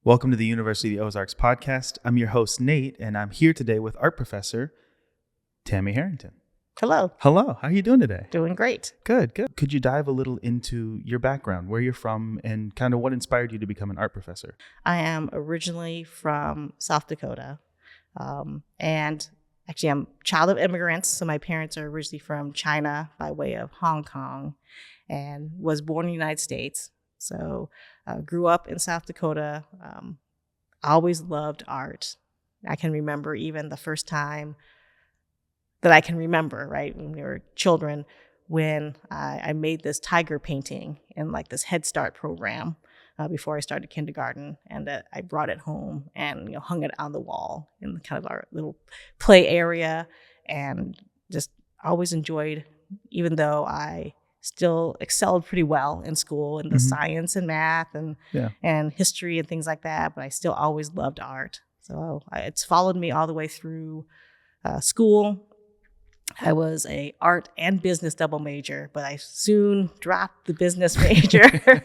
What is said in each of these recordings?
Welcome to the University of the Ozarks Podcast. I'm your host, Nate, and I'm here today with art professor Tammy Harrington. Hello. Hello. How are you doing today? Doing great. Good. Could you dive a little into your background, where you're from, and kind of what inspired you to become an art professor? I am originally from South Dakota, and actually I'm a child of immigrants. So my parents are originally from China by way of Hong Kong and was born in the United States. So grew up in South Dakota. Always loved art. I can remember even the first time that I can remember, right, when we were children, when I made this tiger painting in like this Head Start program before I started kindergarten, and I brought it home and hung it on the wall in kind of our little play area, and just always enjoyed, even though I still excelled pretty well in school in the science and math and history and things like that, but I still always loved art. So it's followed me all the way through school. I was a art and business double major, but I soon dropped the business major.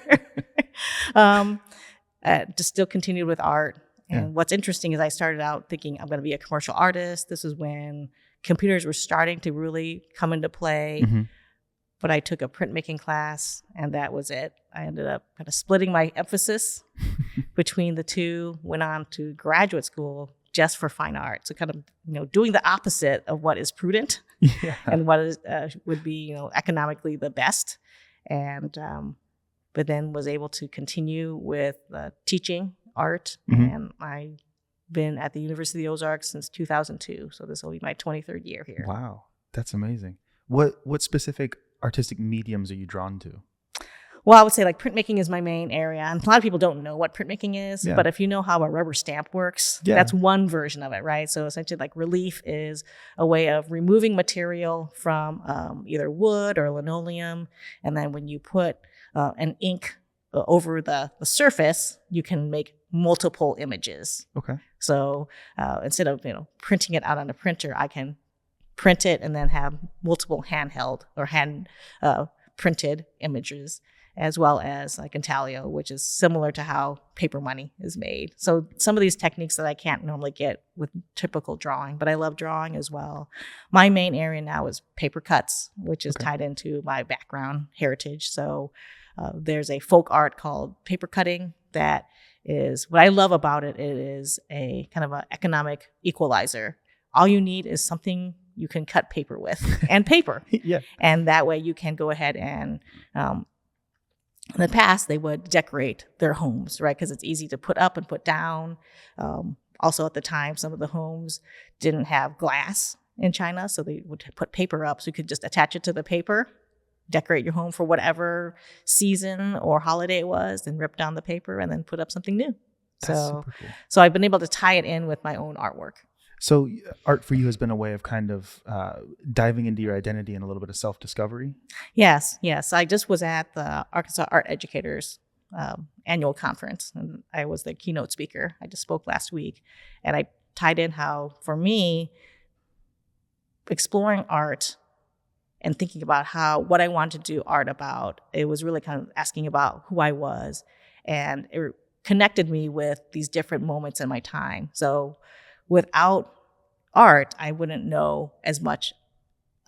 Just still continued with art. And what's interesting is I started out thinking I'm going to be a commercial artist. This is when computers were starting to really come into play. But I took a printmaking class, and that was it. I ended up kind of splitting my emphasis between the two, went on to graduate school just for fine art. So kind of, doing the opposite of what is prudent and what is would be, economically the best. And but then was able to continue with teaching art. And I've been at the University of the Ozarks since 2002. So this will be my 23rd year here. Wow, that's amazing. What specific artistic mediums are you drawn to? Well, I would say like printmaking is my main area. And a lot of people don't know what printmaking is, but if you know how a rubber stamp works, that's one version of it, right? So essentially like relief is a way of removing material from either wood or linoleum. And then when you put an ink over the surface, you can make multiple images. Okay. So instead of, printing it out on a printer, I can print it and then have multiple handheld or hand printed images, as well as like intaglio, which is similar to how paper money is made. So some of these techniques that I can't normally get with typical drawing, but I love drawing as well. My main area now is paper cuts, which is tied into my background heritage. So there's a folk art called paper cutting that is, what I love about it, it is a kind of an economic equalizer. All you need is something you can cut paper with and paper. And that way you can go ahead and, in the past, they would decorate their homes, right? Because it's easy to put up and put down. Also at the time, some of the homes didn't have glass in China, so they would put paper up so you could just attach it to the paper, decorate your home for whatever season or holiday it was, and rip down the paper and then put up something new. That's super cool. So I've been able to tie it in with my own artwork. So art for you has been a way of kind of diving into your identity and a little bit of self-discovery? Yes. I just was at the Arkansas Art Educators annual conference, and I was the keynote speaker. I just spoke last week, and I tied in how, for me, exploring art and thinking about what I wanted to do art about, it was really kind of asking about who I was, and it connected me with these different moments in my time. So without art, I wouldn't know as much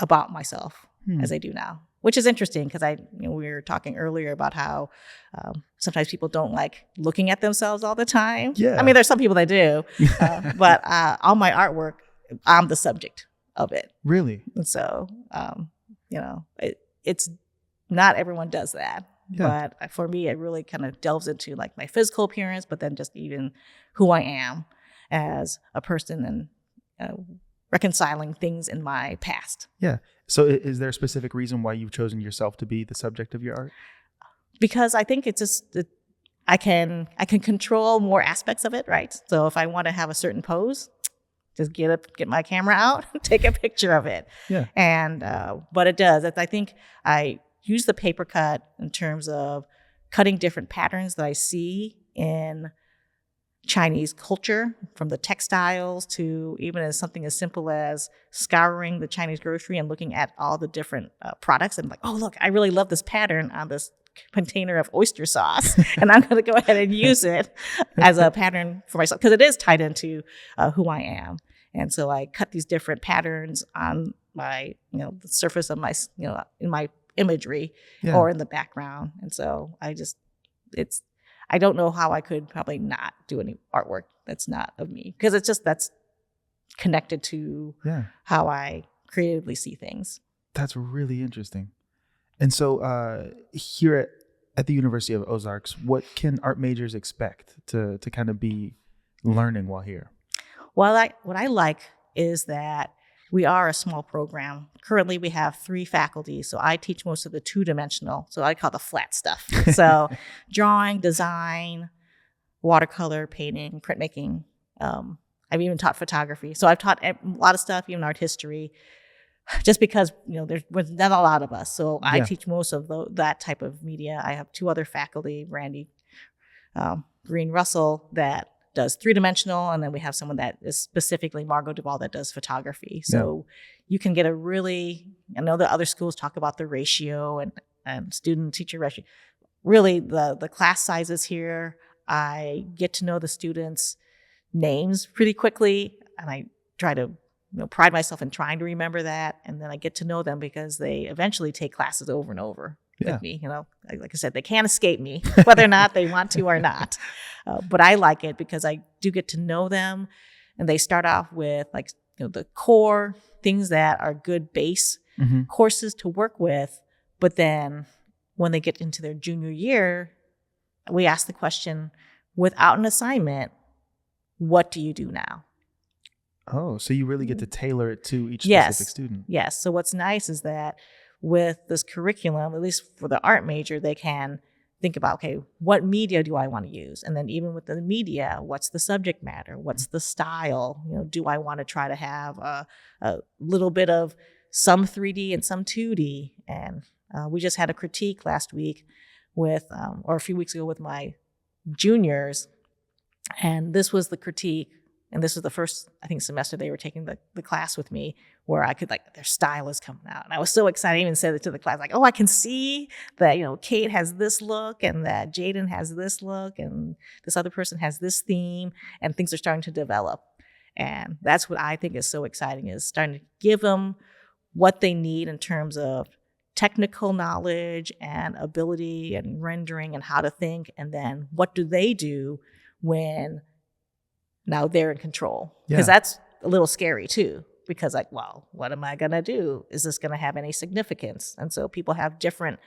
about myself as I do now, which is interesting because we were talking earlier about how sometimes people don't like looking at themselves all the time. Yeah. I mean, there's some people that do, but all my artwork, I'm the subject of it. Really? And so, it's not everyone does that. Yeah. But for me, it really kind of delves into like my physical appearance, but then just even who I am as a person and reconciling things in my past. Yeah. So is there a specific reason why you've chosen yourself to be the subject of your art? Because I think it's just I can control more aspects of it, right? So if I want to have a certain pose, just get my camera out, take a picture of it. Yeah. And but it does. I think I use the paper cut in terms of cutting different patterns that I see in Chinese culture, from the textiles to even as something as simple as scouring the Chinese grocery and looking at all the different products and like, oh, look, I really love this pattern on this container of oyster sauce, and I'm going to go ahead and use it as a pattern for myself, because it is tied into who I am. And so I cut these different patterns on my, the surface of my, in my imagery or in the background. And so I don't know how I could probably not do any artwork that's not of me, because that's connected to how I creatively see things. That's really interesting. And so here at the University of Ozarks, what can art majors expect to kind of be learning while here? Well, what I like is that we are a small program. Currently, we have 3 faculty, so I teach most of the 2-dimensional, so I call the flat stuff. So drawing, design, watercolor, painting, printmaking. I've even taught photography. So I've taught a lot of stuff, even art history, just because there's not a lot of us. So I teach most of that type of media. I have 2 other faculty, Randy Green Russell, that does 3-dimensional, and then we have someone that is specifically Margot Duvall that does photography. So you can get I know the other schools talk about the ratio and student-teacher ratio. Really, the class sizes here, I get to know the students' names pretty quickly, and I try to pride myself in trying to remember that, and then I get to know them because they eventually take classes over and over with me. Like I said, they can't escape me, whether or not they want to or not. But I like it because I do get to know them, and they start off with the core things that are good base courses to work with. But then when they get into their junior year, we ask the question, without an assignment, what do you do now? Oh, so you really get to tailor it to each specific student. Yes. So what's nice is that with this curriculum, at least for the art major, they can think about, okay, what media do I want to use? And then even with the media, what's the subject matter? What's the style? Do I want to try to have a little bit of some 3D and some 2D? And we just had a critique last week or a few weeks ago with my juniors. And this was the critique. And this was the first, I think, semester they were taking the class with me, where I could, their style is coming out. And I was so excited. I even said it to the class, I can see that, Kate has this look, and that Jaden has this look, and this other person has this theme, and things are starting to develop. And that's what I think is so exciting, is starting to give them what they need in terms of technical knowledge and ability and rendering and how to think. And then what do they do when now they're in control? Because that's a little scary too, because what am I going to do? Is this going to have any significance? And so people have different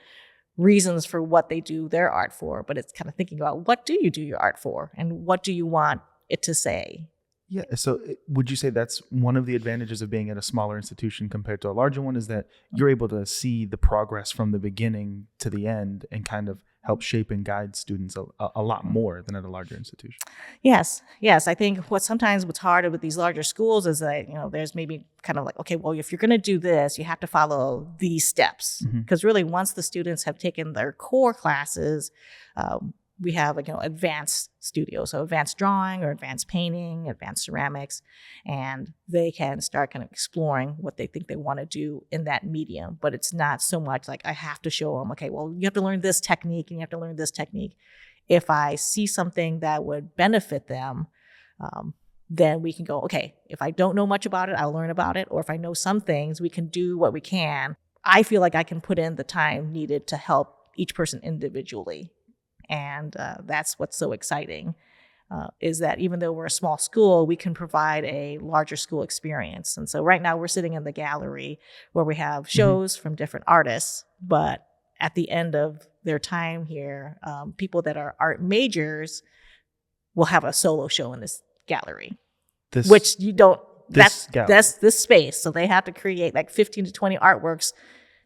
reasons for what they do their art for, but it's kind of thinking about, what do you do your art for? And what do you want it to say? Yeah. So would you say that's one of the advantages of being at a smaller institution compared to a larger one, is that you're able to see the progress from the beginning to the end and kind of help shape and guide students a lot more than at a larger institution? Yes. I think what's hard with these larger schools is that, there's maybe kind of okay, well, if you're going to do this, you have to follow these steps. Because really, once the students have taken their core classes, we have advanced studios, so advanced drawing or advanced painting, advanced ceramics, and they can start kind of exploring what they think they want to do in that medium. But it's not so much I have to show them, okay, well, you have to learn this technique and you have to learn this technique. If I see something that would benefit them, then we can go, okay, if I don't know much about it, I'll learn about it. Or if I know some things, we can do what we can. I feel like I can put in the time needed to help each person individually. And that's what's so exciting, is that even though we're a small school, we can provide a larger school experience. And so right now we're sitting in the gallery where we have shows from different artists, but at the end of their time here, people that are art majors will have a solo show in this gallery, which you don't, that's this space. So they have to create 15 to 20 artworks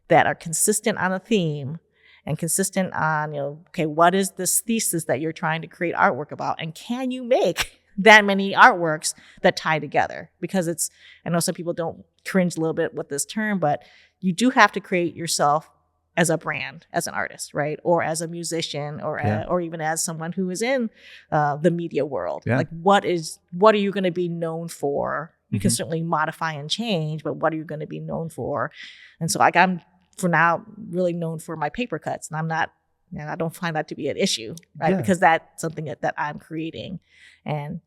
that are consistent on a theme, and consistent on, okay, what is this thesis that you're trying to create artwork about? And can you make that many artworks that tie together? Because I know some people don't cringe a little bit with this term, but you do have to create yourself as a brand, as an artist, right? Or as a musician, or even as someone who is in the media world. Yeah. What are you going to be known for? You can certainly modify and change, but what are you going to be known for? And so I'm, for now, really known for my paper cuts, and I'm not And I don't find that to be an issue, right? Yeah. Because that's something that I'm creating. And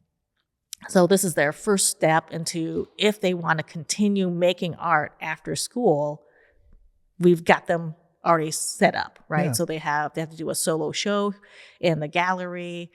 so this is their first step into, if they want to continue making art after school, we've got them already set up, right? Yeah. So they have to do a solo show in the gallery.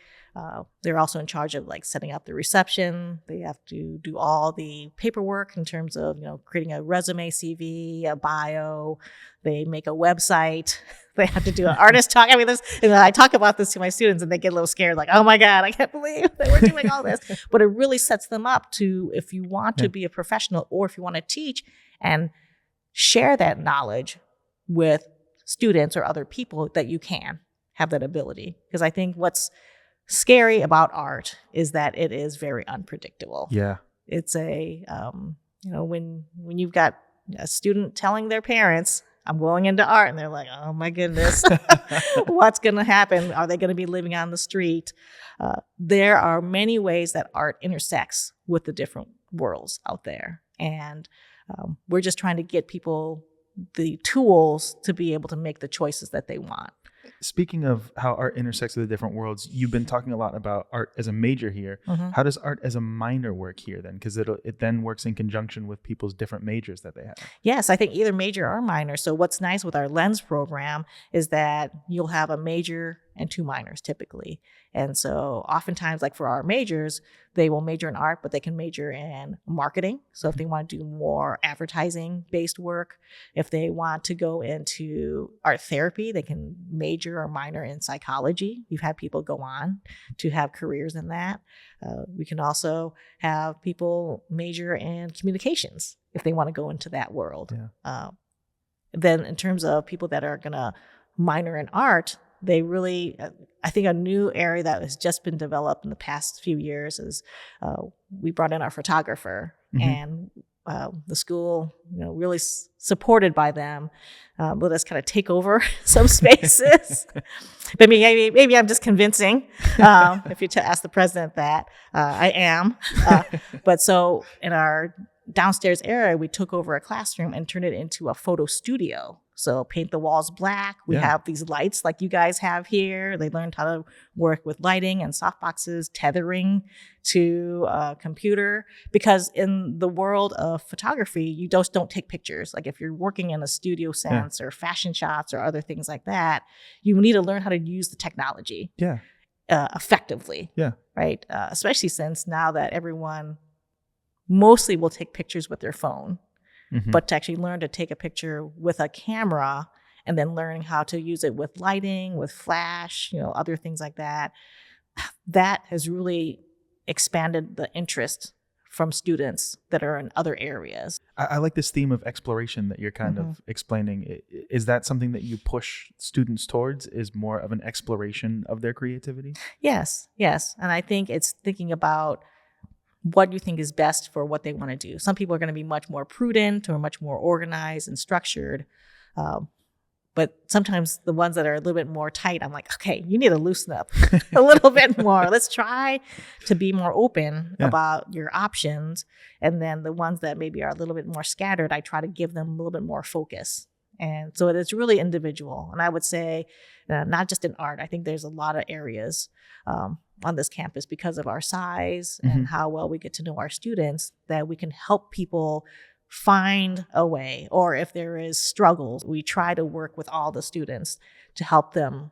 They're also in charge of like setting up the reception. They have to do all the paperwork in terms of, creating a resume, CV, a bio. They make a website. They have to do an artist talk. I mean, I talk about this to my students and they get a little scared, like, oh my God, I can't believe that we're doing all this. But it really sets them up to, if you want to be a professional or if you want to teach and share that knowledge with students or other people, that you can have that ability. Because I think what's scary about art is that it is very unpredictable. Yeah. It's when you've got a student telling their parents, I'm going into art, and they're like, oh my goodness, what's going to happen? Are they going to be living on the street? There are many ways that art intersects with the different worlds out there. And we're just trying to get people the tools to be able to make the choices that they want. Speaking of how art intersects with the different worlds, you've been talking a lot about art as a major here. Mm-hmm. How does art as a minor work here then? Because it then works in conjunction with people's different majors that they have. Yes, I think either major or minor. So what's nice with our Lens program is that you'll have a major and 2 minors typically. And so oftentimes, like for our majors, they will major in art, but they can major in marketing. So if they want to do more advertising-based work, if they want to go into art therapy, they can major or minor in psychology. We've had people go on to have careers in that. We can also have people major in communications if they want to go into that world. Yeah. Then in terms of people that are going to minor in art, they really, I think a new area that has just been developed in the past few years is we brought in our photographer. Mm-hmm. And the school, really supported by them, let us kind of take over some spaces. But maybe I'm just convincing. If you ask the president that, I am. But so in our downstairs area, we took over a classroom and turned it into a photo studio. So paint the walls black. We have these lights like you guys have here. They learned how to work with lighting and softboxes, tethering to a computer. Because in the world of photography, you just don't take pictures. Like if you're working in a studio sense or fashion shots or other things like that, you need to learn how to use the technology effectively. Yeah. Right. Especially since now that everyone mostly will take pictures with their phone. Mm-hmm. But to actually learn to take a picture with a camera and then learning how to use it with lighting, with flash, other things like that, that has really expanded the interest from students that are in other areas. I like this theme of exploration that you're kind of explaining. Is that something that you push students towards, is more of an exploration of their creativity? Yes. And I think it's thinking about what you think is best for what they want to do. Some people are going to be much more prudent or much more organized and structured. But sometimes the ones that are a little bit more tight, I'm like, okay, you need to loosen up a little bit more. Let's try to be more open about your options. And then the ones that maybe are a little bit more scattered, I try to give them a little bit more focus. And so it's really individual. And I would say not just in art, I think there's a lot of areas on this campus because of our size and how well we get to know our students that we can help people find a way. Or if there is struggles, we try to work with all the students to help them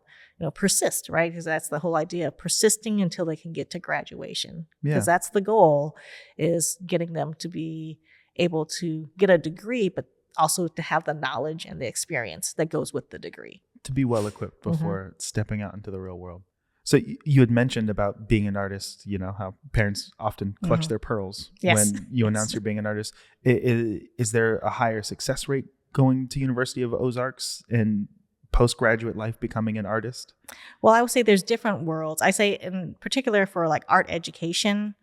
persist, right? Because that's the whole idea of persisting until they can get to graduation. Because that's the goal, is getting them to be able to get a degree, but also to have the knowledge and the experience that goes with the degree. To be well equipped before stepping out into the real world. So you had mentioned about being an artist, how parents often clutch their pearls when you announce you're being an artist. Is there a higher success rate going to University of Ozarks and postgraduate life becoming an artist? Well, I would say there's different worlds. I say in particular for like art education,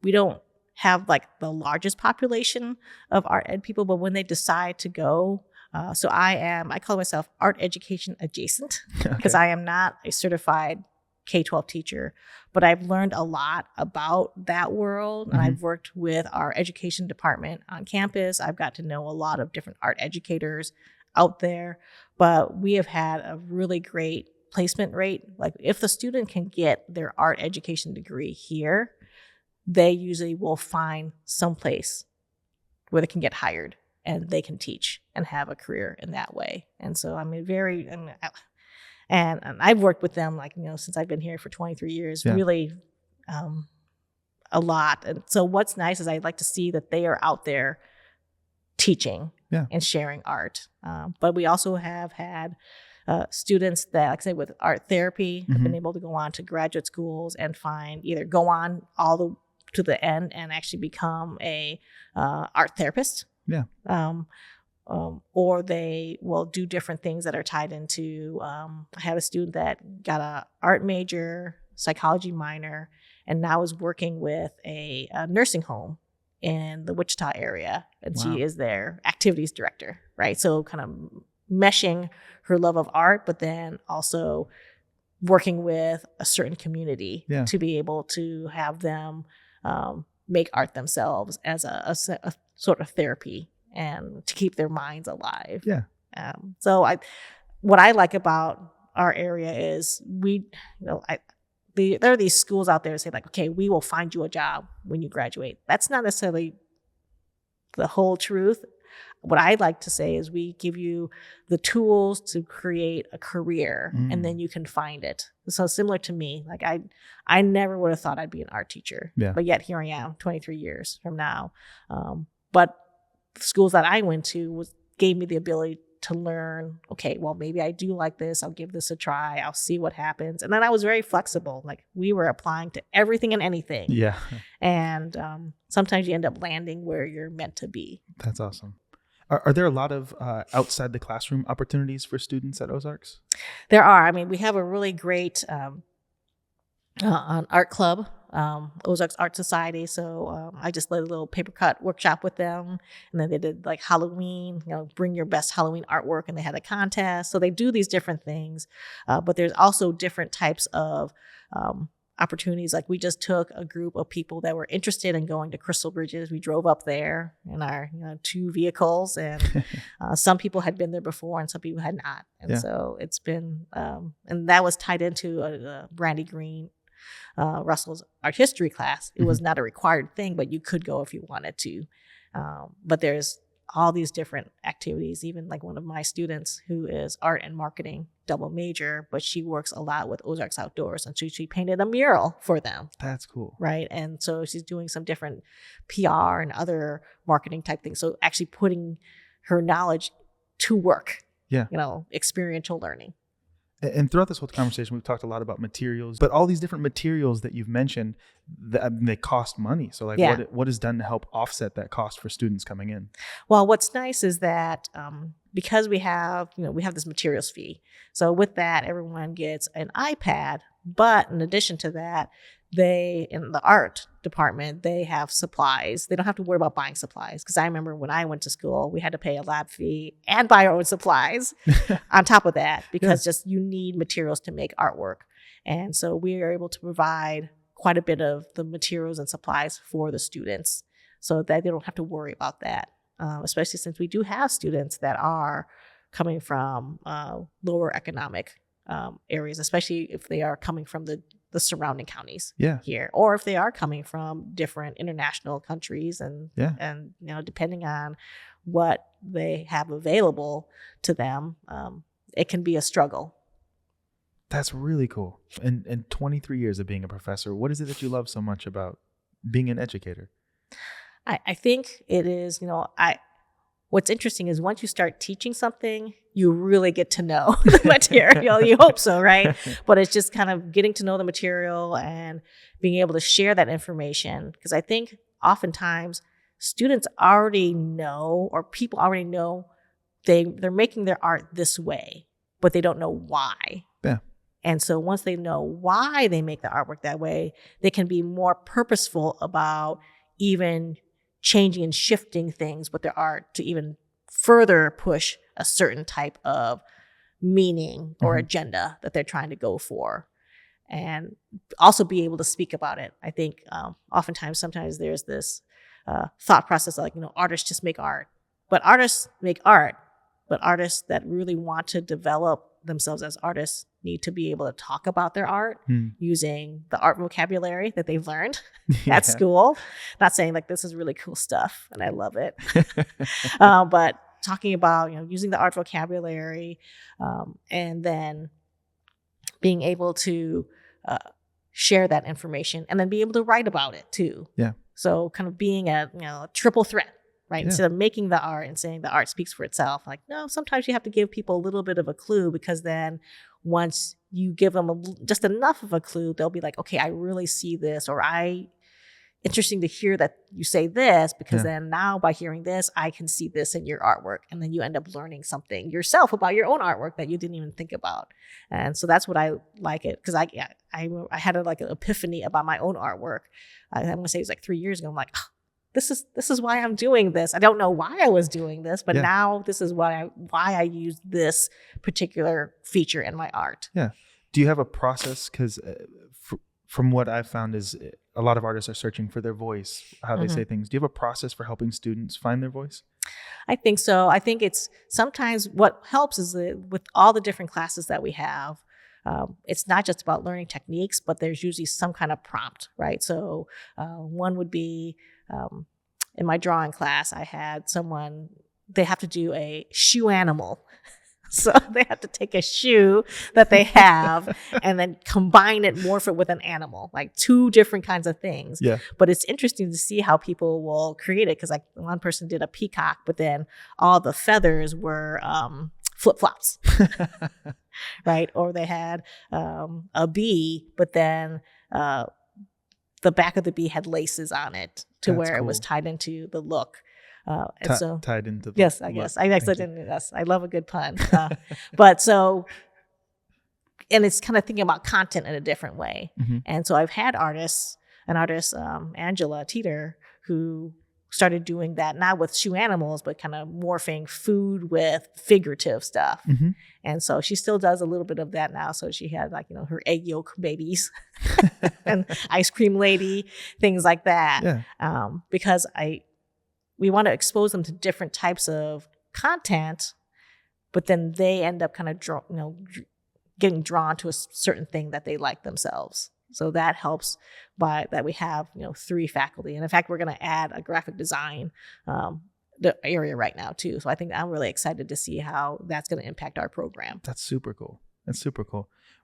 we don't have like the largest population of art ed people, but when they decide to go, so I call myself art education adjacent because I am not a certified K-12 teacher, but I've learned a lot about that world. And I've worked with our education department on campus. I've got to know a lot of different art educators. out there, but we have had a really great placement rate. Like if the student can get their art education degree here, they usually will find someplace where they can get hired and they can teach and have a career in that way. And so, and I've worked with them since I've been here for 23 years, really a lot. And so what's nice is I'd like to see that they are out there teaching and sharing art. But we also have had students that, like I say, with art therapy, have been able to go on to graduate schools and either go on to the end and actually become a art therapist. Yeah. Or they will do different things that are tied into. I had a student that got a art major, psychology minor, and now is working with a nursing home in the Wichita area, and she is their activities director, right? So kind of meshing her love of art, but then also working with a certain community to be able to have them make art themselves as a sort of therapy and to keep their minds alive. Yeah. What I like about our area is there are these schools out there that say okay, we will find you a job when you graduate. That's not necessarily the whole truth. What I like to say is we give you the tools to create a career and then you can find it. So similar to me, I never would have thought I'd be an art teacher, but yet here I am 23 years from now. But the schools that I went to gave me the ability to learn, okay, well, maybe I do like this. I'll give this a try. I'll see what happens. And then I was very flexible. We were applying to everything and anything. Yeah. And sometimes you end up landing where you're meant to be. That's awesome. Are there a lot of outside the classroom opportunities for students at Ozarks? There are. I mean, we have a really great art club, Ozarks Art Society. So I just led a little paper cut workshop with them. And then they did Halloween, bring your best Halloween artwork. And they had a contest. So they do these different things. But there's also different types of opportunities. We just took a group of people that were interested in going to Crystal Bridges. We drove up there in our 2 vehicles, and some people had been there before and some people had not. And so it's been, and that was tied into Brandy Green Russell's art history class. It was not a required thing, but you could go if you wanted to. But there's all these different activities, even one of my students who is art and marketing double major, but she works a lot with Ozarks Outdoors, and she painted a mural for them. That's cool. Right. And so she's doing some different PR and other marketing type things. So actually putting her knowledge to work, experiential learning. And throughout this whole conversation, we've talked a lot about materials, but all these different materials that you've mentioned, they cost money. So what is done to help offset that cost for students coming in? Well, what's nice is that because we have this materials fee. So with that, everyone gets an iPad. But in addition to that, in the art department, they have supplies. They don't have to worry about buying supplies. Because I remember when I went to school, we had to pay a lab fee and buy our own supplies on top of that, because you need materials to make artwork. And so we are able to provide quite a bit of the materials and supplies for the students so that they don't have to worry about that, especially since we do have students that are coming from lower economic areas, especially if they are coming from the surrounding counties here, or if they are coming from different international countries, and depending on what they have available to them, it can be a struggle. That's really cool. In 23 years of being a professor, what is it that you love so much about being an educator? I think it is, what's interesting is once you start teaching something, you really get to know the material. You hope so, right? But it's just kind of getting to know the material and being able to share that information. Because I think oftentimes students already know, or people already know, they're making their art this way, but they don't know why. Yeah. And so once they know why they make the artwork that way, they can be more purposeful about even changing and shifting things with their art to even further push a certain type of meaning or agenda that they're trying to go for, and also be able to speak about it. I think sometimes there's this thought process artists just make art, but artists make art, but artists that really want to develop themselves as artists need to be able to talk about their art using the art vocabulary that they've learned at school. Not saying like this is really cool stuff and I love it, but talking about, using the art vocabulary, and then being able to share that information and then be able to write about it too. Yeah. So kind of being a triple threat. Right. Instead of making the art and saying the art speaks for itself, like, no, sometimes you have to give people a little bit of a clue, because then once you give them just enough of a clue, they'll be like, okay, I really see this, or interesting to hear that you say this, because then now by hearing this, I can see this in your artwork. And then you end up learning something yourself about your own artwork that you didn't even think about. And so that's what I like it. Because I had an epiphany about my own artwork. I'm going to say it was like 3 years ago. I'm like, this is why I'm doing this. I don't know why I was doing this, but now this is why I use this particular feature in my art. Yeah. Do you have a process? Because from what I've found is a lot of artists are searching for their voice, how they say things. Do you have a process for helping students find their voice? I think so. I think it's sometimes what helps is with all the different classes that we have, it's not just about learning techniques, but there's usually some kind of prompt, right? So one would be, in my drawing class, I had someone, they have to do a shoe animal. So they have to take a shoe that they have and then combine it, morph it with an animal, like two different kinds of things. Yeah. But it's interesting to see how people will create it, because like one person did a peacock, but then all the feathers were flip-flops, right? Or they had a bee, but then the back of the bee had laces on it to where it was tied into the look. And so tied into the yes, I guess I didn't. Yes, I love a good pun. But so, and it's kind of thinking about content in a different way. And so I've had an artist, Angela Teeter, who started doing that, not with shoe animals, but kind of morphing food with figurative stuff. And so she still does a little bit of that now. So she had her egg yolk babies and ice cream lady, things like that. Yeah. Because we want to expose them to different types of content, but then they end up kind of getting drawn to a certain thing that they like themselves. So that helps by that we have 3 faculty, and in fact we're going to add a graphic design the area right now too. So I think I'm really excited to see how that's going to impact our program. That's super cool.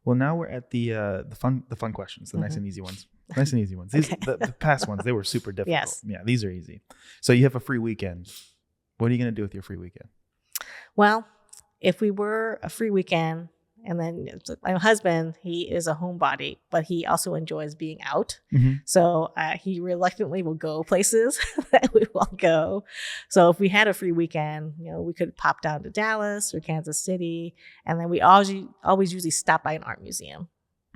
Well, now we're at the fun questions, the nice and easy ones. Nice and easy ones. These the past ones, they were super difficult. Yes. Yeah, these are easy. So you have a free weekend. What are you going to do with your free weekend? Well, if we were a free weekend, and then my husband, he is a homebody, but he also enjoys being out. So he reluctantly will go places that we won't go. So if we had a free weekend, we could pop down to Dallas or Kansas City. And then we always usually stop by an art museum,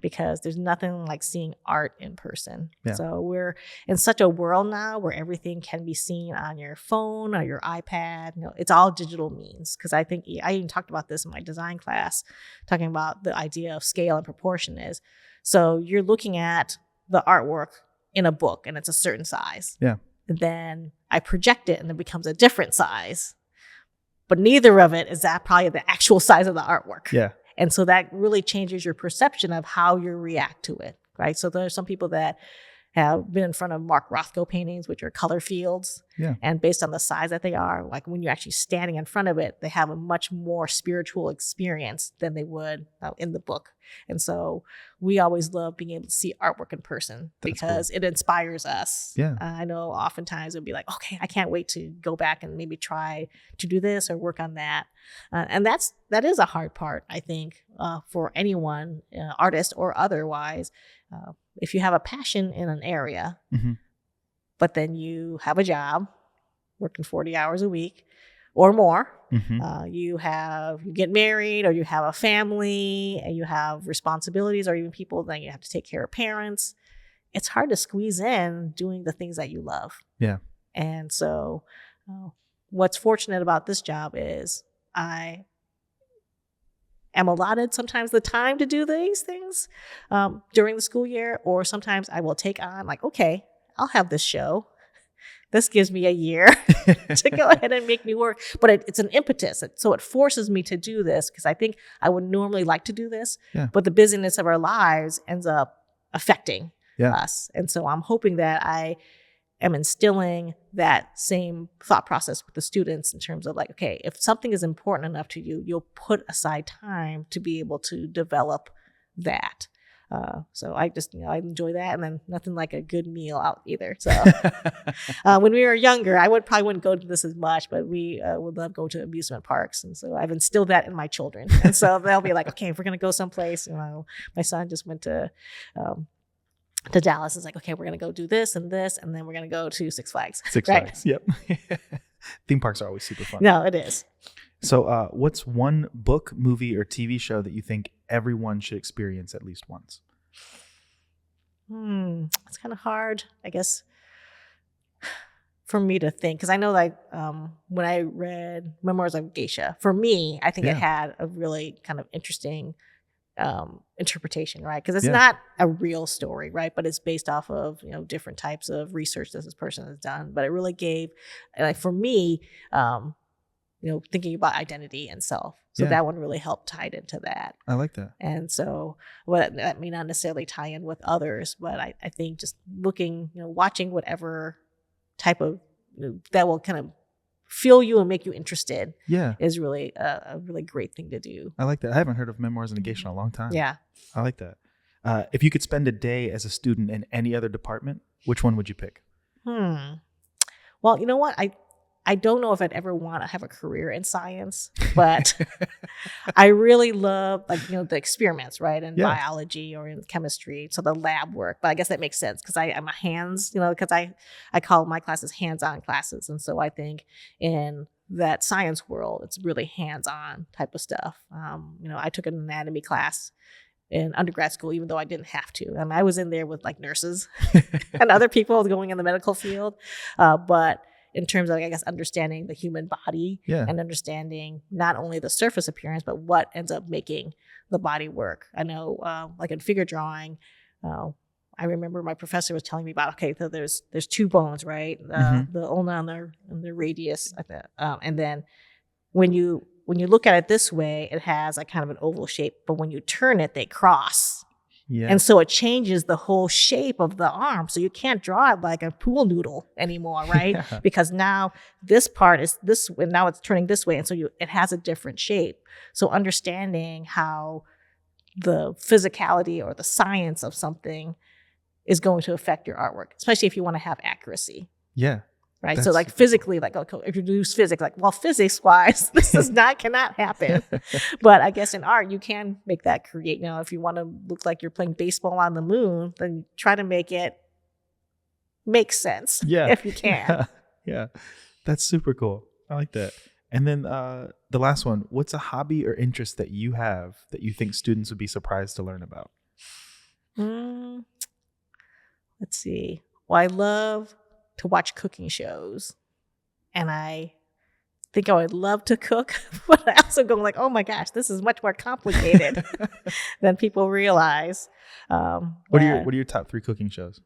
because there's nothing like seeing art in person. Yeah. So we're in such a world now where everything can be seen on your phone or your iPad. It's all digital means. Because I think I even talked about this in my design class, talking about the idea of scale and proportion is. So you're looking at the artwork in a book and it's a certain size. Yeah. And then I project it and it becomes a different size. But neither of it is that probably the actual size of the artwork. Yeah. And so that really changes your perception of how you react to it, right? So there are some people that have been in front of Mark Rothko paintings, which are color fields. Yeah. And based on the size that they are, like when you're actually standing in front of it, they have a much more spiritual experience than they would in the book. And so we always love being able to see artwork in person because it inspires us. Yeah. I know oftentimes it'll be like, okay, I can't wait to go back and maybe try to do this or work on that. And that is a hard part, I think, for anyone, artist or otherwise. If you have a passion in an area, but then you have a job working 40 hours a week or more, you get married or you have a family and you have responsibilities, or even people that you have to take care of parents, it's hard to squeeze in doing the things that you love. Yeah. And so what's fortunate about this job is I am allotted sometimes the time to do these things during the school year, or sometimes I will take on like, okay, I'll have this show this gives me a year to go ahead and make me work. But it's an impetus. So it forces me to do this because I think I would normally like to do this, but the busyness of our lives ends up affecting us. And so I'm hoping that I am instilling that same thought process with the students in terms of like, okay, if something is important enough to you, you'll put aside time to be able to develop that. So I just, I enjoy that. And then nothing like a good meal out either. So when we were younger, I probably wouldn't go to this as much, but we would love go to amusement parks. And so I've instilled that in my children. And so they'll be like, okay, if we're going to go someplace, my son just went to Dallas. It's like, okay, we're going to go do this, and then we're going to go to Six Flags. Six Flags. Yep. Theme parks are always super fun. No, it is. So what's one book, movie, or TV show that you think everyone should experience at least once? It's kind of hard, I guess, for me to think. Because I know that when I read Memoirs of Geisha, for me, I think it had a really kind of interesting interpretation, right? Because it's not a real story, right? But it's based off of, different types of research that this person has done. But it really gave, like for me, thinking about identity and self. So that one really helped tied into that. I like that. And so that may not necessarily tie in with others, but I think just looking, watching whatever type of, that will kind of fill you and make you interested is really a really great thing to do. I like that. I haven't heard of Memoirs of a Geisha in a long time. Yeah. I like that. If you could spend a day as a student in any other department, which one would you pick? Well, you know what? I don't know if I'd ever want to have a career in science, but I really love the experiments, right? In biology or in chemistry. So the lab work, but I guess that makes sense because I'm a hands, because I call my classes hands-on classes. And so I think in that science world, it's really hands-on type of stuff. I took an anatomy class in undergrad school, even though I didn't have to. I mean, I was in there with like nurses and other people going in the medical field. But in terms of, I guess, understanding the human body and understanding not only the surface appearance, but what ends up making the body work. I know, like in figure drawing, I remember my professor was telling me about, okay, so there's two bones, right? The ulna and the radius, and then when you look at it this way, it has like kind of an oval shape, but when you turn it, they cross. Yeah. And so it changes the whole shape of the arm. So you can't draw it like a pool noodle anymore, right? Because now this part is this way, now it's turning this way. And so it has a different shape. So understanding how the physicality or the science of something is going to affect your artwork, especially if you want to have accuracy. Yeah. Right. So like physically, like if you use physics, like, well, physics wise, this cannot happen. But I guess in art, you can make that create, if you want to look like you're playing baseball on the moon, then try to make it make sense if you can. Yeah. That's super cool. I like that. And then the last one, what's a hobby or interest that you have that you think students would be surprised to learn about? Let's see. Well, I love to watch cooking shows, and I think I would love to cook, but I also go like, oh my gosh, this is much more complicated than people realize. What are your top 3 cooking shows?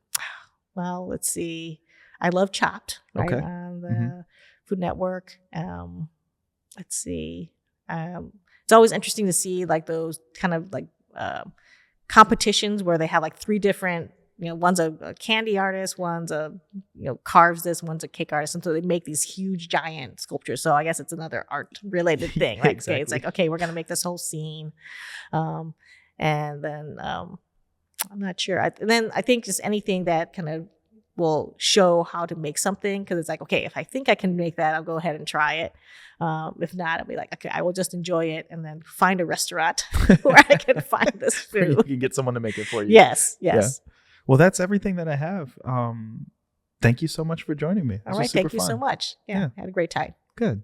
Well, let's see. I love Chopped, right, on the Food Network. Let's see. It's always interesting to see like those kind of like competitions where they have like 3 different, one's a candy artist, one's carves this, one's a cake artist. And so they make these huge giant sculptures. So I guess it's another art related thing. Like, exactly. Okay, it's like, okay, we're going to make this whole scene. And then I'm not sure. And then I think just anything that kind of will show how to make something. Cause it's like, okay, if I think I can make that, I'll go ahead and try it. If not, I'll be like, okay, I will just enjoy it and then find a restaurant where I can find this food. You can get someone to make it for you. Yes. Yeah. Well, that's everything that I have. Thank you so much for joining me. All right. Thank you so much. Yeah. Had a great time. Good.